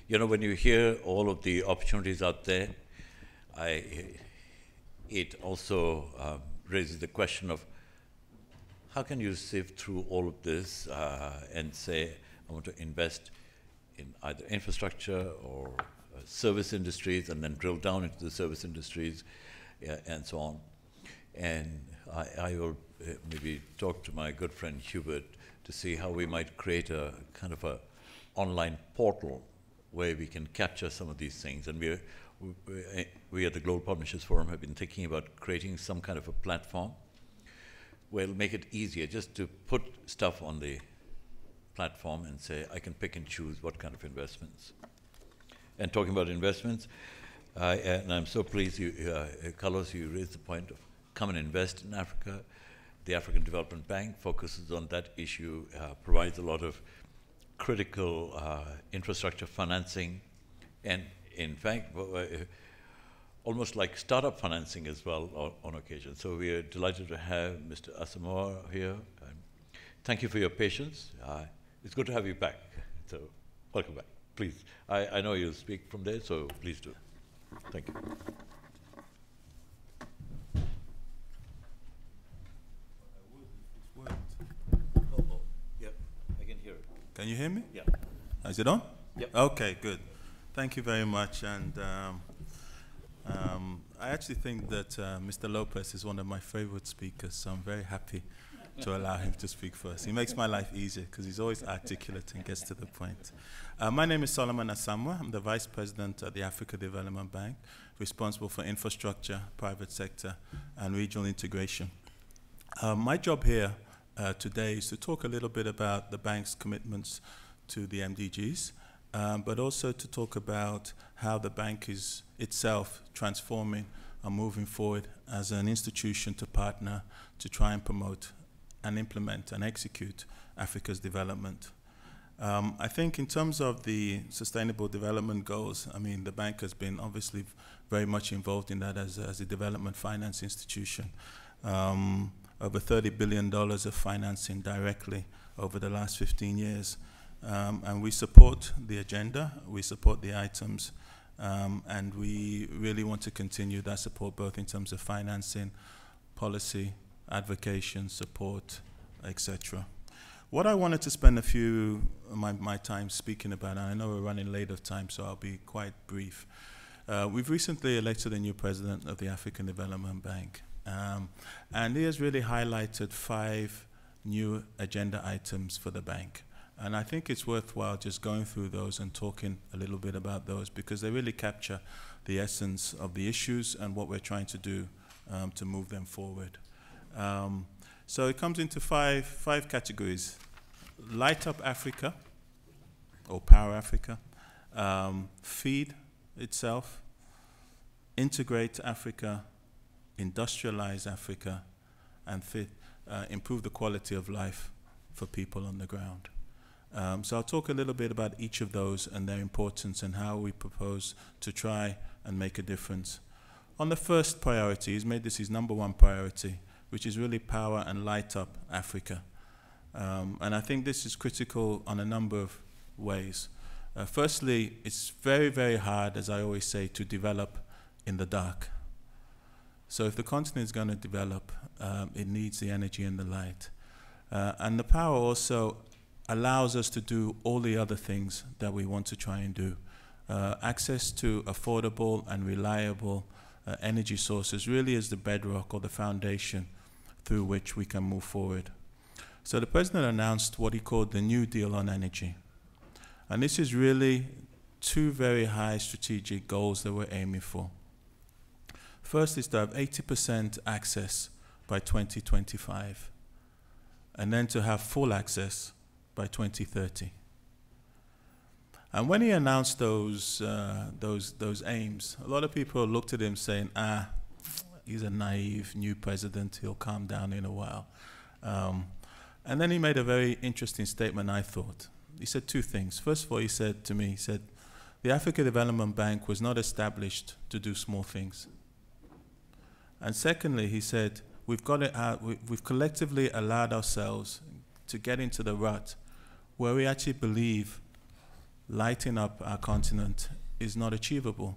You know, when you hear all of the opportunities out there, it also raises the question of how can you sift through all of this and say, I want to invest in either infrastructure or service industries, and then drill down into the service industries and so on. And I will maybe talk to my good friend Hubert to see how we might create a kind of a online portal where we can capture some of these things. And we at the Global Partnerships Forum have been thinking about creating some kind of a platform where it'll make it easier just to put stuff on the platform and say, I can pick and choose what kind of investments. And talking about investments, and I'm so pleased, Carlos, you raised the point of come and invest in Africa. The African Development Bank focuses on that issue, provides a lot of critical infrastructure financing, and in fact, almost like startup financing as well on occasion. So we are delighted to have Mr. Asamoah here. Thank you for your patience. It's good to have you back. So welcome back. Please, I know you'll speak from there, so please do. Thank you. Yep, I can hear it. Can you hear me? Yeah. Is it on? Yep. Okay, good. Thank you very much. And I actually think that Mr. Lopez is one of my favorite speakers, so I'm very happy to allow him to speak first. He makes my life easier because he's always articulate and gets to the point. My name is Solomon Asamoah. I'm the Vice President at the Africa Development Bank, responsible for infrastructure, private sector, and regional integration. My job here today is to talk a little bit about the bank's commitments to the MDGs, but also to talk about how the bank is itself transforming and moving forward as an institution to partner to try and promote and implement and execute Africa's development. I think in terms of the Sustainable Development Goals, I mean, the bank has been obviously very much involved in that as a development finance institution. Over $30 billion of financing directly over the last 15 years. And we support the agenda, we support the items, and we really want to continue that support both in terms of financing, policy, advocacy, support, etc. What I wanted to spend a few of my time speaking about, and I know we're running late of time, so I'll be quite brief. We've recently elected a new president of the African Development Bank, and he has really highlighted 5 new agenda items for the bank. And I think it's worthwhile just going through those and talking a little bit about those because they really capture the essence of the issues and what we're trying to do to move them forward. So it comes into five categories. Light up Africa, or Power Africa, feed itself, integrate Africa, industrialize Africa, and improve the quality of life for people on the ground. So I'll talk a little bit about each of those and their importance and how we propose to try and make a difference. On the first priority, he's made this his #1 priority, which is really power and light up Africa. And I think this is critical on a number of ways. Firstly, it's very, very hard, as I always say, to develop in the dark. So if the continent is going to develop, it needs the energy and the light. And the power also allows us to do all the other things that we want to try and do. Access to affordable and reliable energy sources really is the bedrock or the foundation through which we can move forward. So the president announced what he called the New Deal on Energy. And this is really 2 very high strategic goals that we're aiming for. First is to have 80% access by 2025, and then to have full access by 2030. And when he announced those aims, a lot of people looked at him saying, he's a naive new president, he'll calm down in a while. And then he made a very interesting statement, I thought. He said 2 things. First of all, he said to me, he said, the Africa Development Bank was not established to do small things. And secondly, he said, we've collectively allowed ourselves to get into the rut where we actually believe lighting up our continent is not achievable.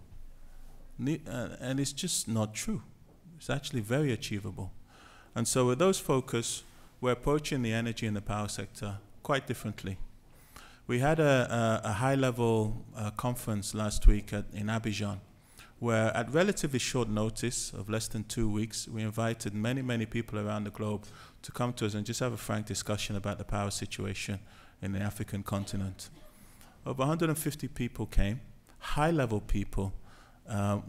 And it's just not true. It's actually very achievable. And so with those focus, we're approaching the energy and the power sector quite differently. We had a high-level conference last week in Abidjan, where at relatively short notice of less than 2 weeks, we invited many, many people around the globe to come to us and just have a frank discussion about the power situation in the African continent. Over 150 people came, high-level people,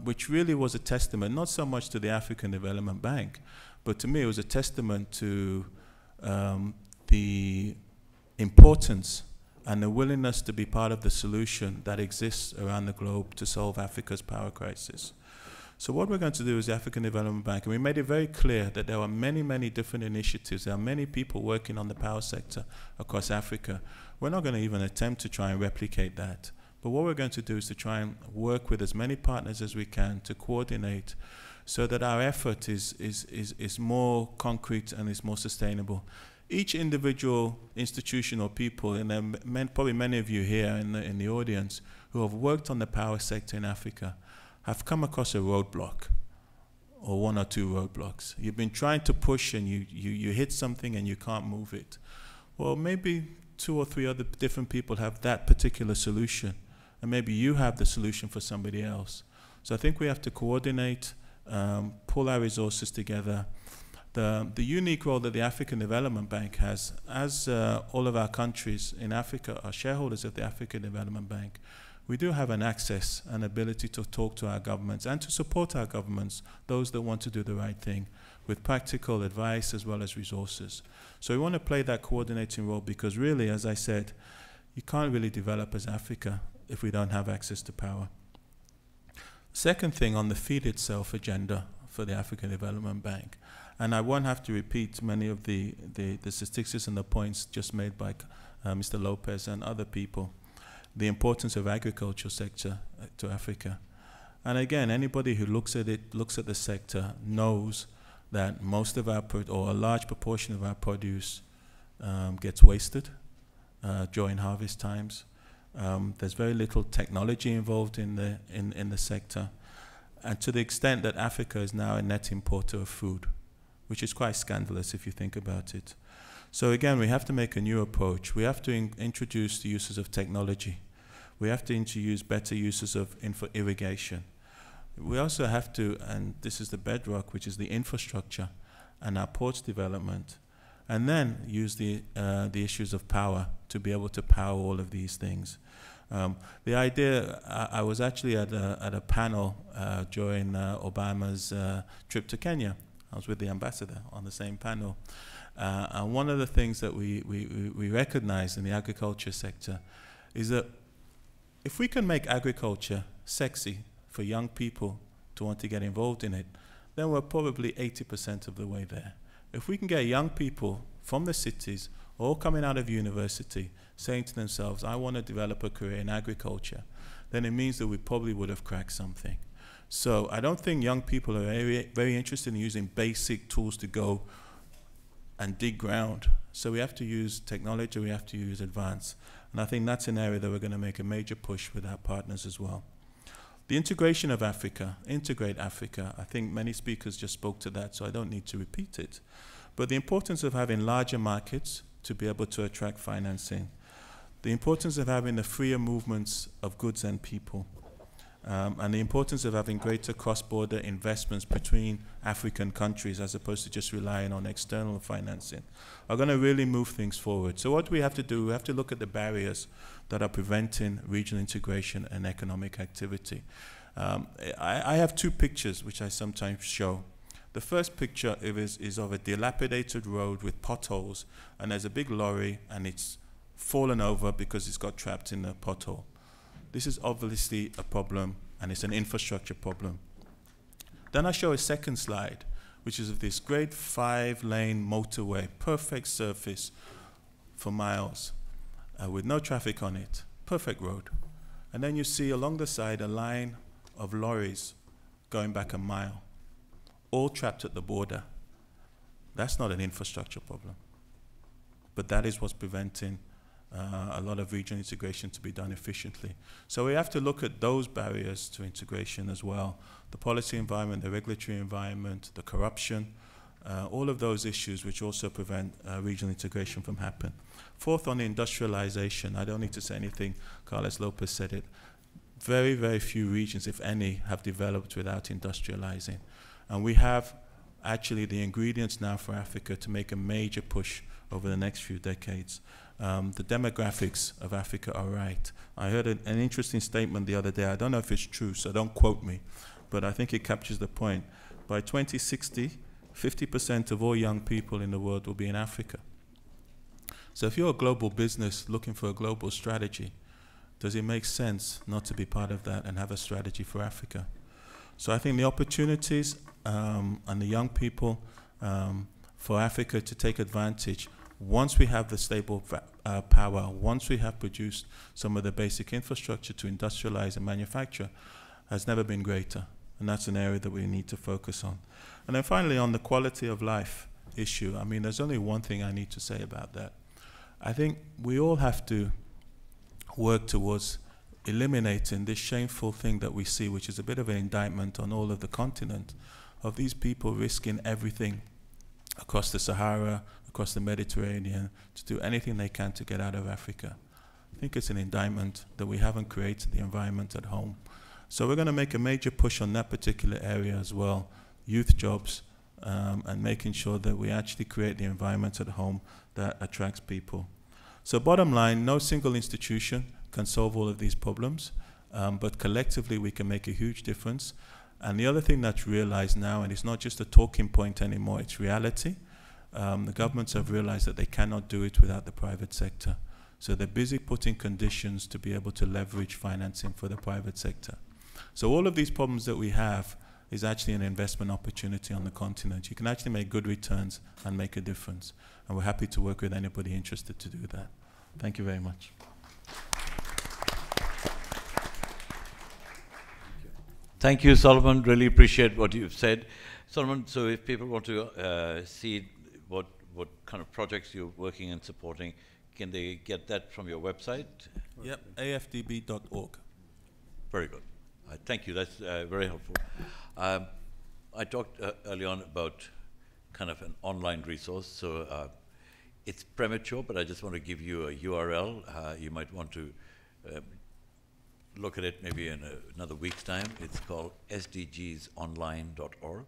which really was a testament, not so much to the African Development Bank, but to me it was a testament to the importance and the willingness to be part of the solution that exists around the globe to solve Africa's power crisis. So what we're going to do is the African Development Bank, and we made it very clear that there are many, many different initiatives. There are many people working on the power sector across Africa. We're not going to even attempt to try and replicate that. But what we're going to do is to try and work with as many partners as we can to coordinate so that our effort is more concrete and is more sustainable. Each individual institution or people, and probably many of you here in the audience who have worked on the power sector in Africa, have come across a roadblock or one or two roadblocks. You've been trying to push and you hit something and you can't move it. Well, maybe 2 or 3 other different people have that particular solution, and maybe you have the solution for somebody else. So I think we have to coordinate, pull our resources together. The unique role that the African Development Bank has, as all of our countries in Africa are shareholders of the African Development Bank, we do have an access and ability to talk to our governments and to support our governments, those that want to do the right thing, with practical advice as well as resources. So we want to play that coordinating role because really, as I said, you can't really develop as Africa if we don't have access to power. Second thing on the feed itself agenda for the African Development Bank, and I won't have to repeat many of the statistics and the points just made by Mr. Lopez and other people, the importance of agriculture sector to Africa. And again, anybody who looks at it, looks at the sector, knows that most of our, or a large proportion of our produce gets wasted during harvest times. There's very little technology involved in the sector. And to the extent that Africa is now a net importer of food, which is quite scandalous if you think about it. So again, we have to make a new approach. We have to introduce the uses of technology. We have to introduce better uses of irrigation. We also have to, and this is the bedrock, which is the infrastructure and our ports development, and then use the issues of power to be able to power all of these things. The idea, I was actually at a panel during Obama's trip to Kenya. I was with the ambassador on the same panel. And one of the things that we recognize in the agriculture sector is that if we can make agriculture sexy for young people to want to get involved in it, then we're probably 80% of the way there. If we can get young people from the cities, all coming out of university, saying to themselves, I want to develop a career in agriculture, then it means that we probably would have cracked something. So I don't think young people are very interested in using basic tools to go and dig ground. So we have to use technology, we have to use advance. And I think that's an area that we're going to make a major push with our partners as well. The integration of Africa, integrate Africa, I think many speakers just spoke to that, so I don't need to repeat it. But the importance of having larger markets to be able to attract financing, the importance of having the freer movements of goods and people, and the importance of having greater cross-border investments between African countries as opposed to just relying on external financing are going to really move things forward. So what we have to do, we have to look at the barriers that are preventing regional integration and economic activity. I have 2 pictures which I sometimes show. The first picture is of a dilapidated road with potholes, and there's a big lorry and it's fallen over because it's got trapped in a pothole. This is obviously a problem, and it's an infrastructure problem. Then I show a second slide, which is of this great 5-lane motorway, perfect surface for miles, with no traffic on it, perfect road. And then you see along the side a line of lorries going back a mile, all trapped at the border. That's not an infrastructure problem, but that is what's preventing a lot of regional integration to be done efficiently. So we have to look at those barriers to integration as well. The policy environment, the regulatory environment, the corruption, all of those issues which also prevent regional integration from happening. Fourth, on the industrialization, I don't need to say anything, Carlos Lopez said it. Very, very few regions, if any, have developed without industrializing. And we have actually the ingredients now for Africa to make a major push over the next few decades. The demographics of Africa are right. I heard an interesting statement the other day. I don't know if it's true, so don't quote me, but I think it captures the point. By 2060, 50% of all young people in the world will be in Africa. So if you're a global business looking for a global strategy, does it make sense not to be part of that and have a strategy for Africa? So I think the opportunities and the young people for Africa to take advantage, once we have the stable power, once we have produced some of the basic infrastructure to industrialize and manufacture, has never been greater. And that's an area that we need to focus on. And then finally, on the quality of life issue, I mean, there's only one thing I need to say about that. I think we all have to work towards eliminating this shameful thing that we see, which is a bit of an indictment on all of the continent, of these people risking everything across the Sahara, across the Mediterranean, to do anything they can to get out of Africa. I think it's an indictment that we haven't created the environment at home. So we're going to make a major push on that particular area as well, youth jobs, and making sure that we actually create the environment at home that attracts people. So bottom line, no single institution can solve all of these problems, but collectively we can make a huge difference. And the other thing that's realized now, and it's not just a talking point anymore, it's reality, the governments have realized that they cannot do it without the private sector. So they're busy putting conditions to be able to leverage financing for the private sector. So all of these problems that we have is actually an investment opportunity on the continent. You can actually make good returns and make a difference. And we're happy to work with anybody interested to do that. Thank you very much. Thank you, Solomon. Really appreciate what you've said. Solomon, so if people want to see what kind of projects you're working and supporting, can they get that from your website? Yep, afdb.org. Very good. Thank you. That's very helpful. I talked early on about kind of an online resource. So it's premature, but I just want to give you a URL. You might want to look at it maybe in another week's time. It's called sdgsonline.org,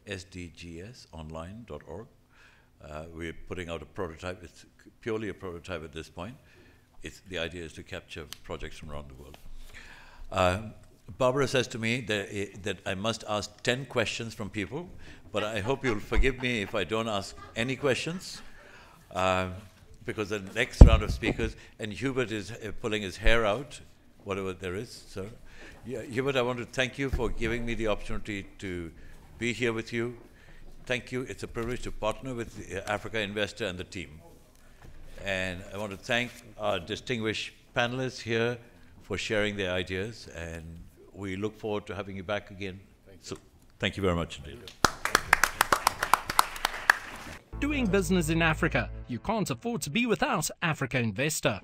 sdgsonline.org. We're putting out a prototype. It's purely a prototype at this point. The idea is to capture projects from around the world. Barbara says to me that I must ask 10 questions from people, but I hope you'll forgive me if I don't ask any questions, because the next round of speakers, and Hubert is pulling his hair out, whatever there is, sir. Yeah, Hubert, I want to thank you for giving me the opportunity to be here with you. Thank you. It's a privilege to partner with the Africa Investor and the team. And I want to thank our distinguished panelists here for sharing their ideas, and we look forward to having you back again. So, thank you very much indeed. Doing business in Africa, you can't afford to be without Africa Investor.